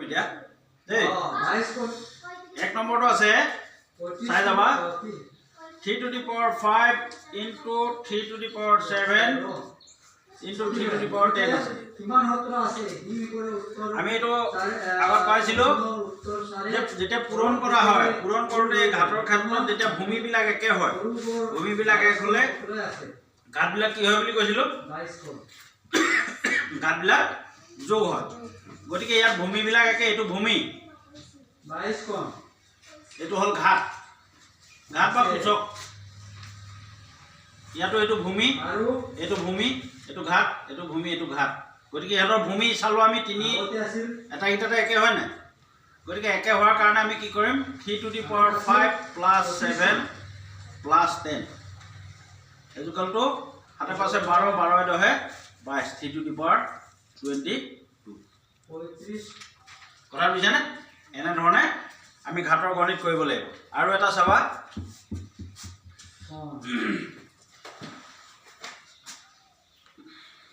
এতিয়া দেই 22 কোণ এক নম্বৰটো আছে চাই যাবা 3 to the power 5 into 3 to the power 7 into 3 to the power 10 আছে কিমান সূত্র আছে দুই করে উত্তর আমি এটো আগত পাইছিলো যেতিয়া পূৰণ কৰা হয় পূৰণ কৰোতে ঘাটৰ ক্ষেত্ৰত যেতিয়া ভূমি বিলাক একে হয় ভূমি বিলাক এক হলে ঘাট বিলাক কি হয় বুলি কৈছিলো 22 কোণ ঘাট বিলাক যোগ হয় গতিকে ইয়াত ভূমি বিলাক একে এটো ভূমি 22 কোণ এটো হল ঘাট ঘাট বা সূচক ইয়াতো এটো ভূমি আৰু এটো ভূমি এটো ঘাট এটো ভূমি এটো ঘাট গতিকে এটাৰ ভূমি চালো আমি তিনি এটা ইটাতে একে হয় না গতিকে একে হোৱাৰ কাৰণে আমি কি কৰিম 3 to the power 5 plus 7 plus 10 equal to হাতে পাশে 12 12 এ দহে 22 3 to the power 22 35 কথা বুঝা না এনে ধৰণে আমি ঘাটৰ গণিত কৰিব লাগিব আৰু এটা চাবা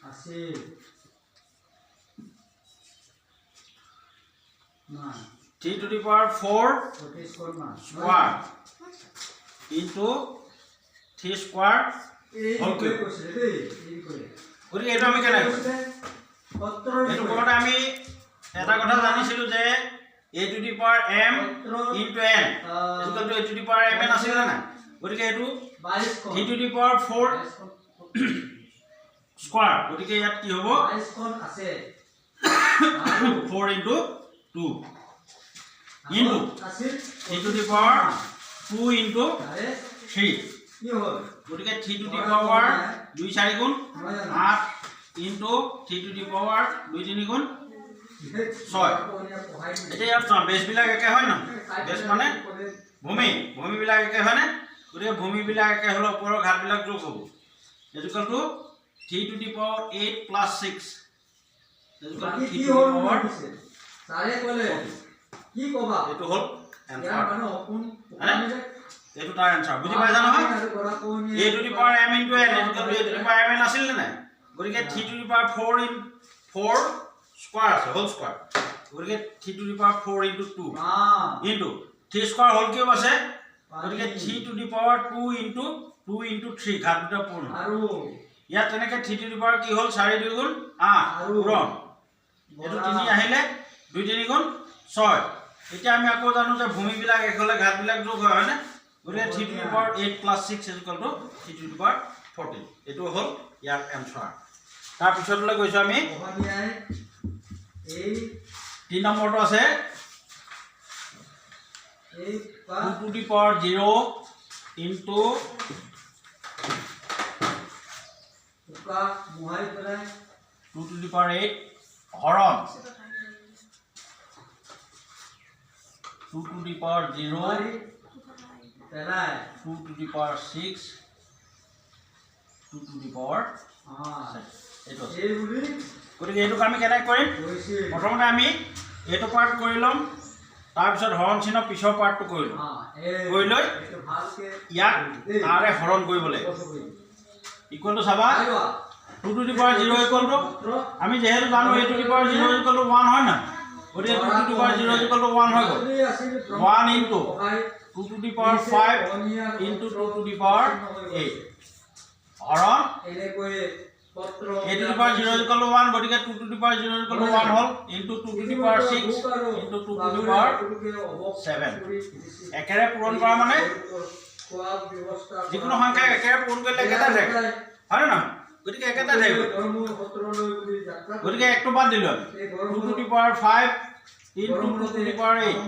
আছে না 3 to the power 4 25 কোণ না square into 3 square এই কৈছে দেই এই কৰে গতিকে এটা আমি কেনে পত্ৰৰ এটো কোনটা আমি এটা কথা জানিছিলো যে a to the power m into n equal to a to the power m n আছিল না গতিকে এটো 22 কোণ 3 to the power 4 square গতিকে ইয়াত কি হ'ব 22 কোণ আছে 4 into 2 into আছে 3 to the power 2 into আরে 3 কি হল গতিকে 3 to the power 2 4 গুণ 8 into 3 to the power 2 3 গুণ 6 এটা ইয়াত বেস বিলাক একে হয় না বেস মানে ভূমি ভূমি বিলাক একে হয় না গতিকে ভূমি বিলাক একে হলে ওপৰৰ ঘাট বিলাক যোগ হ'ব equal to 3 to the power 8 plus 6 equal to 3 to the power সারে কলে কি কবা এটো হল ইয়াৰ आंसर মানে অপুন এটো তাৰ आंसर বুজি পাইছা নহয় a to the power m into n equal to a to the power m n আছিল না গতিকে 3 to the power 4 in 4 square আছে হোল স্কয়ার গতিকে 3 to the power 4 into 2 into 3 square whole cube আছে গতিকে 3 to the power 2 into 3 ঘাট দুটা পূৰ্ণ আৰু ইয়াত তেনেকে 3 to the power কি হল 4 2 গুণ 8 পূৰণ এটো 3 আহিলে 2 3 গুণ 6 এতিয়া আমি আকৌ জানো যে ভূমি বিলাক একলে ঘাট বিলাক যোগ হয় না গতিকে 3 to the power 8 plus 6 3 to the power 14 এটো হল ইয়াৰ आंसर তাৰ পিছতলৈ গৈছো আমি এই 3 নম্বৰটো আছে এই 2 to the power 0 into উকা মুহাই পেলাই 2 to the power 8 হৰণ 2 to the power 0 পেলাই 2 to the power 6 2 to the power এইটো এই বুলি গতিকে এইটো আমি কেনে কৰিম কৈছে প্ৰথমতে আমি এইটো পাৰ্ট কৰি ল'ম তাৰ পিছত হৰণ চিহ্ন পিছৰ পাৰ্টটো কৰি ল'ম কৰি লৈ এইটো ভালকে ইয়াক তাৰে হৰণ কৰিব লাগিব ইকুয়াল টু চাবা 2 to the power 0 equal to আমি যেহেতু জানো a to the power 0 equal to 1 হয় না গতিকে 2 to the power 0 equal to 1 হৈ গ'ল 1 into 2 to the power 5 into 2 to the power 8 হৰণ এনেকৈ পত্ৰ a to the power 0 equal to 1 গতিকে 2 to the power 0 equal to 1 hall into 2 to the power 6 into 2 to the power 7 একেৰে পূৰণ কৰা মানে যিকোনো সংখ্যা একেৰে পূৰণ কৰিলে কেটা থাকে হয় না গতিকে একেটা থাকিব গতিকে একটো বাদ দিলো 2 to the power 5 into 2 to the power 8